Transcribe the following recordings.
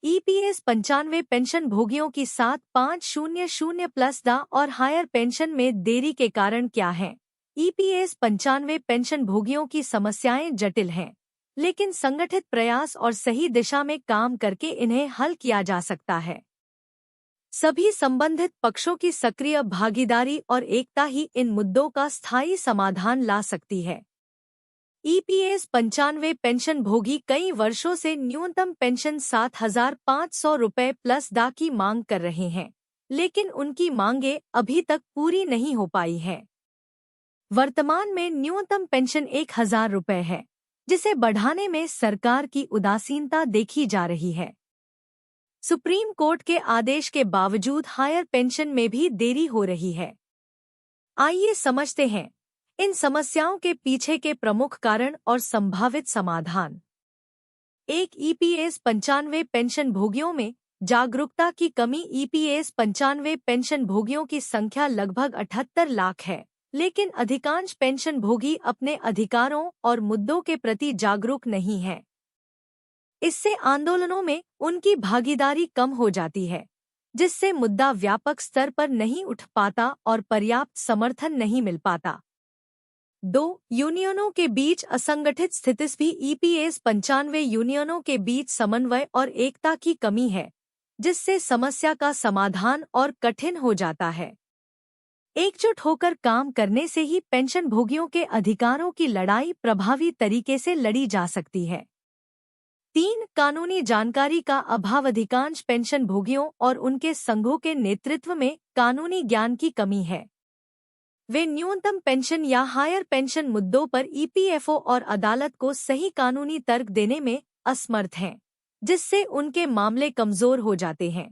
EPS 95 pension भोगियों की 7500 plus दा और हायर पेंशन में देरी के कारण क्या हैं? ईपीएस 95 पेंशन भोगियों की समस्याएं जटिल हैं, लेकिन संगठित प्रयास और सही दिशा में काम करके इन्हें हल किया जा सकता है। सभी संबंधित पक्षों की सक्रिय भागीदारी और एकता ही इन मुद्दों का स्थायी समाधान ला सकती है। ईपीएस 95 पेंशन भोगी कई वर्षों से न्यूनतम पेंशन 7,500 रुपये प्लस दा की मांग कर रहे हैं, लेकिन उनकी मांगें अभी तक पूरी नहीं हो पाई हैं। वर्तमान में न्यूनतम पेंशन 1,000 रुपये है, जिसे बढ़ाने में सरकार की उदासीनता देखी जा रही है। सुप्रीम कोर्ट के आदेश के बावजूद हायर पेंशन में भी देरी हो रही है। आइए समझते हैं इन समस्याओं के पीछे के प्रमुख कारण और संभावित समाधान। एक, ईपीएस 95 पेंशन भोगियों में जागरूकता की कमी। ईपीएस 95 पेंशन भोगियों की संख्या लगभग 78 लाख है, लेकिन अधिकांश पेंशन भोगी अपने अधिकारों और मुद्दों के प्रति जागरूक नहीं हैं। इससे आंदोलनों में उनकी भागीदारी कम हो जाती है, जिससे मुद्दा व्यापक स्तर पर नहीं उठ पाता और पर्याप्त समर्थन नहीं मिल पाता। 2, यूनियनों के बीच असंगठित स्थिति भी। ईपीएस 95 यूनियनों के बीच समन्वय और एकता की कमी है, जिससे समस्या का समाधान और कठिन हो जाता है। एकजुट होकर काम करने से ही पेंशन भोगियों के अधिकारों की लड़ाई प्रभावी तरीके से लड़ी जा सकती है। 3, कानूनी जानकारी का अभाव। अधिकांश पेंशन भोगियों और उनके संघों के नेतृत्व में कानूनी ज्ञान की कमी है। वे न्यूनतम पेंशन या हायर पेंशन मुद्दों पर ईपीएफओ और अदालत को सही कानूनी तर्क देने में असमर्थ हैं, जिससे उनके मामले कमजोर हो जाते हैं।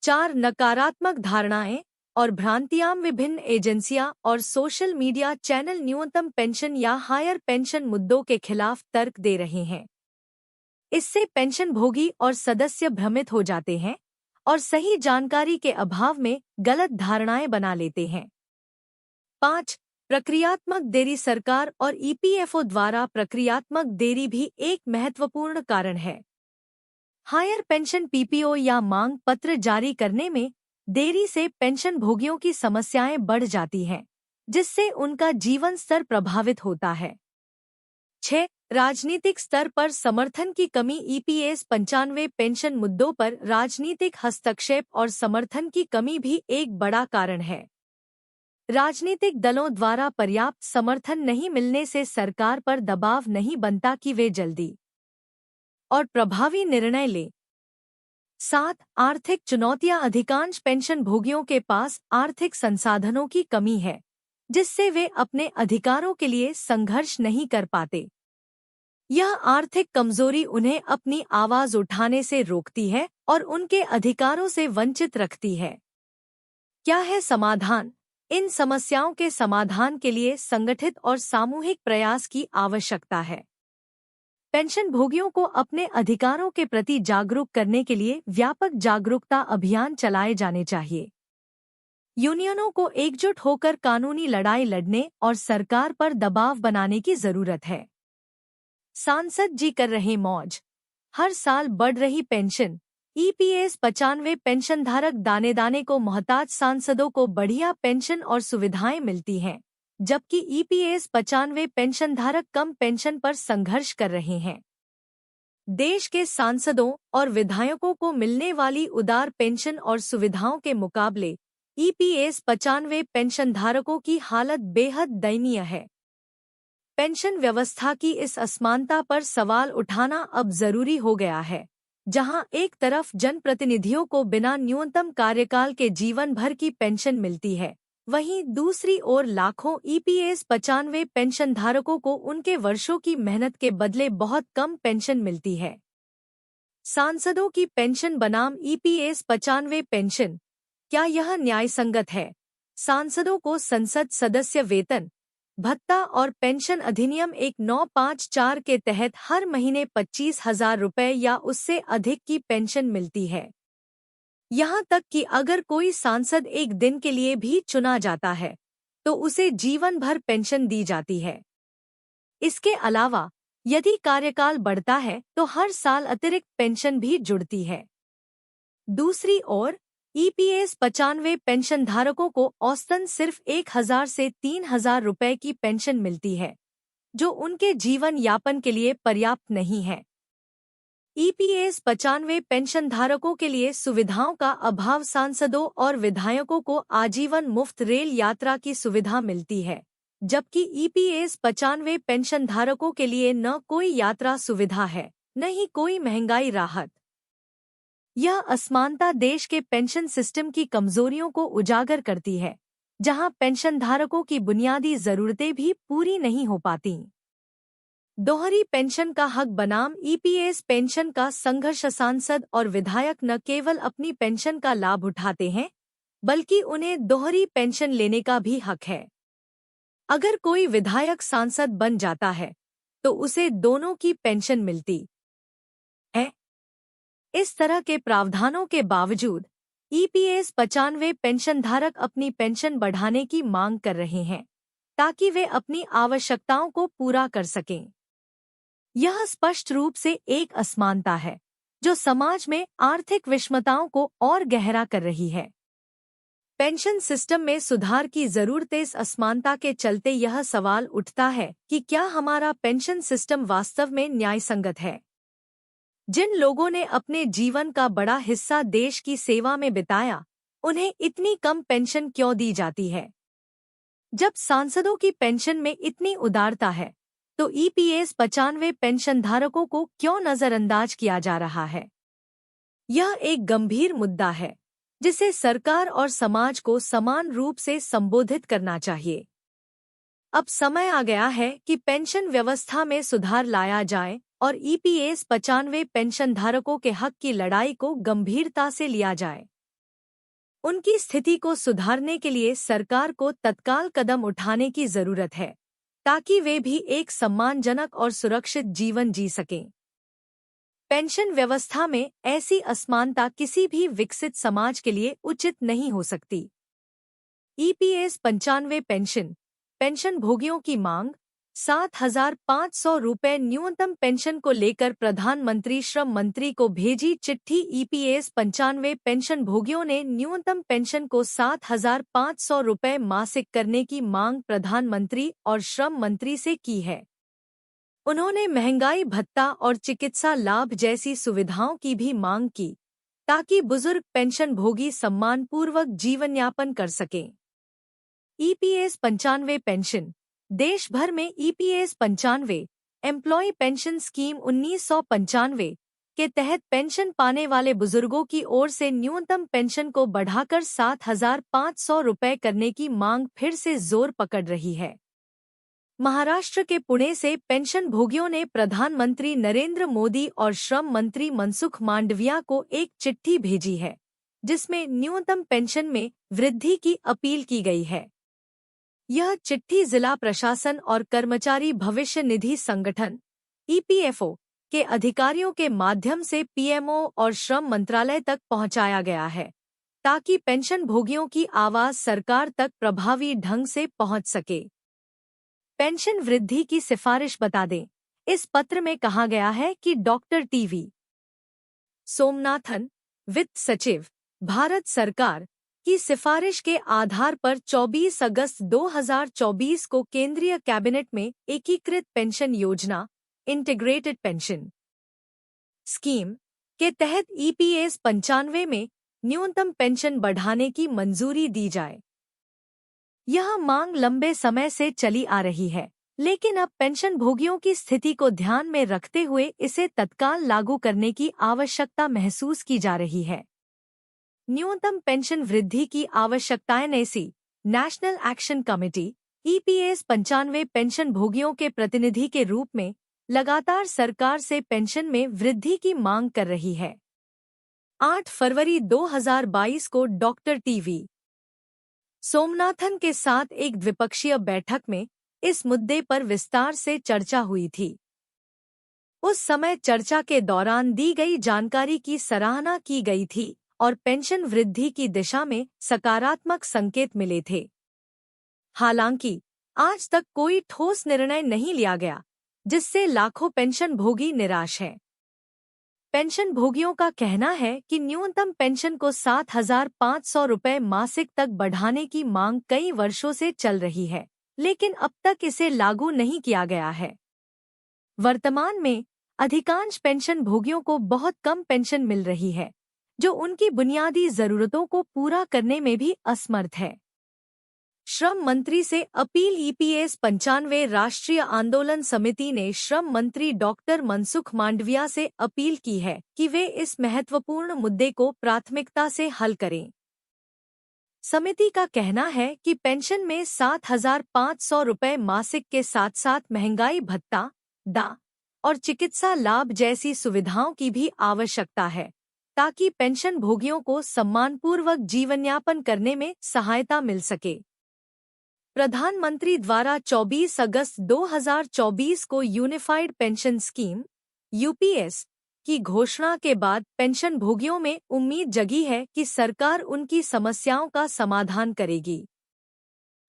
4, नकारात्मक धारणाएं और भ्रांतियां। विभिन्न एजेंसियां और सोशल मीडिया चैनल न्यूनतम पेंशन या हायर पेंशन मुद्दों के खिलाफ तर्क दे रहे हैं। इससे पेंशन भोगी और सदस्य भ्रमित हो जाते हैं और सही जानकारी के अभाव में गलत धारणाएं बना लेते हैं। 5, प्रक्रियात्मक देरी। सरकार और ईपीएफओ द्वारा प्रक्रियात्मक देरी भी एक महत्वपूर्ण कारण है। हायर पेंशन पीपीओ या मांग पत्र जारी करने में देरी से पेंशन भोगियों की समस्याएं बढ़ जाती हैं, जिससे उनका जीवन स्तर प्रभावित होता है। 6, राजनीतिक स्तर पर समर्थन की कमी। ईपीएस 95 पेंशन मुद्दों पर राजनीतिक हस्तक्षेप और समर्थन की कमी भी एक बड़ा कारण है। राजनीतिक दलों द्वारा पर्याप्त समर्थन नहीं मिलने से सरकार पर दबाव नहीं बनता कि वे जल्दी और प्रभावी निर्णय ले। 7, आर्थिक चुनौतियां। अधिकांश पेंशन भोगियों के पास आर्थिक संसाधनों की कमी है, जिससे वे अपने अधिकारों के लिए संघर्ष नहीं कर पाते। यह आर्थिक कमजोरी उन्हें अपनी आवाज उठाने से रोकती है और उनके अधिकारों से वंचित रखती है। क्या है समाधान? इन समस्याओं के समाधान के लिए संगठित और सामूहिक प्रयास की आवश्यकता है। पेंशन भोगियों को अपने अधिकारों के प्रति जागरूक करने के लिए व्यापक जागरूकता अभियान चलाए जाने चाहिए। यूनियनों को एकजुट होकर कानूनी लड़ाई लड़ने और सरकार पर दबाव बनाने की जरूरत है। सांसद जी कर रहे मौज। हर साल बढ़ रही पेंशन। ईपीएस 95 पेंशनधारक दाने दाने को मोहताज सांसदों को बढ़िया पेंशन और सुविधाएं मिलती हैं, जबकि ईपीएस 95 पेंशनधारक कम पेंशन पर संघर्ष कर रहे हैं। देश के सांसदों और विधायकों को मिलने वाली उदार पेंशन और सुविधाओं के मुकाबले ईपीएस 95 पेंशनधारकों की हालत बेहद दयनीय है। पेंशन व्यवस्था की इस असमानता पर सवाल उठाना अब जरूरी हो गया है, जहां एक तरफ जनप्रतिनिधियों को बिना न्यूनतम कार्यकाल के जीवन भर की पेंशन मिलती है, वहीं दूसरी ओर लाखों ईपीएस 95 पेंशनधारकों को उनके वर्षों की मेहनत के बदले बहुत कम पेंशन मिलती है। सांसदों की पेंशन बनाम ईपीएस 95 पेंशन, क्या यह न्यायसंगत है? सांसदों को संसद सदस्य वेतन, भत्ता और पेंशन अधिनियम 1954 के तहत हर महीने 25,000 रुपये या उससे अधिक की पेंशन मिलती है। यहाँ तक कि अगर कोई सांसद एक दिन के लिए भी चुना जाता है, तो उसे जीवन भर पेंशन दी जाती है। इसके अलावा यदि कार्यकाल बढ़ता है तो हर साल अतिरिक्त पेंशन भी जुड़ती है। दूसरी ओर ईपीएस 95 पेंशन धारकों को औसतन सिर्फ 1,000 से 3,000 रुपए की पेंशन मिलती है, जो उनके जीवन यापन के लिए पर्याप्त नहीं है। ईपीएस 95 पेंशन धारकों के लिए सुविधाओं का अभाव। सांसदों और विधायकों को आजीवन मुफ्त रेल यात्रा की सुविधा मिलती है, जबकि ईपीएस 95 पेंशन धारकों के लिए न कोई यात्रा सुविधा है, न ही कोई महंगाई राहत। यह असमानता देश के पेंशन सिस्टम की कमजोरियों को उजागर करती है, जहां पेंशनधारकों की बुनियादी जरूरतें भी पूरी नहीं हो पाती। दोहरी पेंशन का हक बनाम ईपीएस पेंशन का संघर्ष। सांसद और विधायक न केवल अपनी पेंशन का लाभ उठाते हैं, बल्कि उन्हें दोहरी पेंशन लेने का भी हक है। अगर कोई विधायक सांसद बन जाता है तो उसे दोनों की पेंशन मिलती है। इस तरह के प्रावधानों के बावजूद ईपीएस 95 पेंशनधारक अपनी पेंशन बढ़ाने की मांग कर रहे हैं, ताकि वे अपनी आवश्यकताओं को पूरा कर सकें। यह स्पष्ट रूप से एक असमानता है जो समाज में आर्थिक विषमताओं को और गहरा कर रही है। पेंशन सिस्टम में सुधार की जरूरत। इस असमानता के चलते यह सवाल उठता है कि क्या हमारा पेंशन सिस्टम वास्तव में न्यायसंगत है? जिन लोगों ने अपने जीवन का बड़ा हिस्सा देश की सेवा में बिताया, उन्हें इतनी कम पेंशन क्यों दी जाती है? जब सांसदों की पेंशन में इतनी उदारता है, तो ईपीएस 95 पेंशनधारकों को क्यों नजरअंदाज किया जा रहा है? यह एक गंभीर मुद्दा है जिसे सरकार और समाज को समान रूप से संबोधित करना चाहिए। अब समय आ गया है कि पेंशन व्यवस्था में सुधार लाया जाए और ईपीएस 95 पेंशनधारकों के हक की लड़ाई को गंभीरता से लिया जाए। उनकी स्थिति को सुधारने के लिए सरकार को तत्काल कदम उठाने की जरूरत है, ताकि वे भी एक सम्मानजनक और सुरक्षित जीवन जी सकें। पेंशन व्यवस्था में ऐसी असमानता किसी भी विकसित समाज के लिए उचित नहीं हो सकती। ईपीएस 95 पेंशन भोगियों की मांग 7,500 रुपये न्यूनतम पेंशन को लेकर प्रधानमंत्री श्रम मंत्री को भेजी चिट्ठी। ईपीएस 95 पेंशन भोगियों ने न्यूनतम पेंशन को 7,500 रुपये मासिक करने की मांग प्रधानमंत्री और श्रम मंत्री से की है। उन्होंने महंगाई भत्ता और चिकित्सा लाभ जैसी सुविधाओं की भी मांग की, ताकि बुजुर्ग पेंशन भोगी सम्मानपूर्वक जीवनयापन कर सकें। EPS 95 pension. देश भर में ईपीएस 95 एम्प्लॉय पेंशन स्कीम 1995 के तहत पेंशन पाने वाले बुजुर्गों की ओर से न्यूनतम पेंशन को बढ़ाकर 7,500 रुपये करने की मांग फिर से जोर पकड़ रही है। महाराष्ट्र के पुणे से पेंशन भोगियों ने प्रधानमंत्री नरेंद्र मोदी और श्रम मंत्री मनसुख मांडविया को एक चिट्ठी भेजी है, जिसमें न्यूनतम पेंशन में वृद्धि की अपील की गई है। यह चिट्ठी जिला प्रशासन और कर्मचारी भविष्य निधि संगठन ईपीएफओ के अधिकारियों के माध्यम से पीएमओ और श्रम मंत्रालय तक पहुंचाया गया है, ताकि पेंशन भोगियों की आवाज सरकार तक प्रभावी ढंग से पहुंच सके। पेंशन वृद्धि की सिफारिश बता दें। इस पत्र में कहा गया है कि डॉक्टर टीवी सोमनाथन, वित्त सचिव, भारत सरकार की सिफारिश के आधार पर 24 अगस्त 2024 को केंद्रीय कैबिनेट में एकीकृत पेंशन योजना इंटीग्रेटेड पेंशन स्कीम के तहत ईपीएस 95 में न्यूनतम पेंशन बढ़ाने की मंजूरी दी जाए। यह मांग लंबे समय से चली आ रही है, लेकिन अब पेंशन भोगियों की स्थिति को ध्यान में रखते हुए इसे तत्काल लागू करने की आवश्यकता महसूस की जा रही है। न्यूनतम पेंशन वृद्धि की आवश्यकताएं नेसी national action committee EPS 95 pension भोगियों के प्रतिनिधि के रूप में लगातार सरकार से पेंशन में वृद्धि की मांग कर रही है। 8 फरवरी 2022 को डॉक्टर टीवी सोमनाथन के साथ एक द्विपक्षीय बैठक में इस मुद्दे पर विस्तार से चर्चा हुई थी। उस समय चर्चा के दौरान दी गई जानकारी की सराहना की गई थी और पेंशन वृद्धि की दिशा में सकारात्मक संकेत मिले थे। हालांकि आज तक कोई ठोस निर्णय नहीं लिया गया, जिससे लाखों पेंशन भोगी निराश हैं। पेंशन भोगियों का कहना है कि न्यूनतम पेंशन को 7,500 रुपये मासिक तक बढ़ाने की मांग कई वर्षों से चल रही है, लेकिन अब तक इसे लागू नहीं किया गया है। वर्तमान में अधिकांश पेंशन भोगियों को बहुत कम पेंशन मिल रही है, जो उनकी बुनियादी जरूरतों को पूरा करने में भी असमर्थ है। श्रम मंत्री से अपील। ईपीएस 95 राष्ट्रीय आंदोलन समिति ने श्रम मंत्री डॉक्टर मनसुख मांडविया से अपील की है कि वे इस महत्वपूर्ण मुद्दे को प्राथमिकता से हल करें। समिति का कहना है कि पेंशन में 7,500 रुपये मासिक के साथ साथ महंगाई भत्ता, डा और चिकित्सा लाभ जैसी सुविधाओं की भी आवश्यकता है, ताकि पेंशन भोगियों को सम्मानपूर्वक जीवनयापन करने में सहायता मिल सके। प्रधानमंत्री द्वारा 24 अगस्त 2024 को यूनिफाइड पेंशन स्कीम (यूपीएस) की घोषणा के बाद पेंशन भोगियों में उम्मीद जगी है कि सरकार उनकी समस्याओं का समाधान करेगी।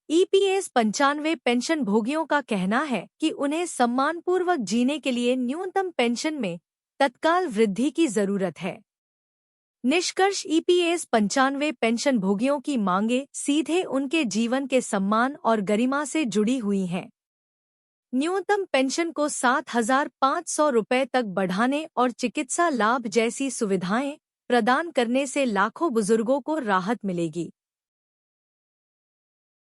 ईपीएस 95 पेंशन भोगियों का कहना है कि उन्हें सम्मानपूर्वक जीने के लिए न्यूनतम पेंशन में तत्काल वृद्धि की जरूरत है। निष्कर्ष, ईपीएस 95 पेंशन भोगियों की मांगे सीधे उनके जीवन के सम्मान और गरिमा से जुड़ी हुई हैं। न्यूनतम पेंशन को 7,500 रुपये तक बढ़ाने और चिकित्सा लाभ जैसी सुविधाएं प्रदान करने से लाखों बुजुर्गों को राहत मिलेगी।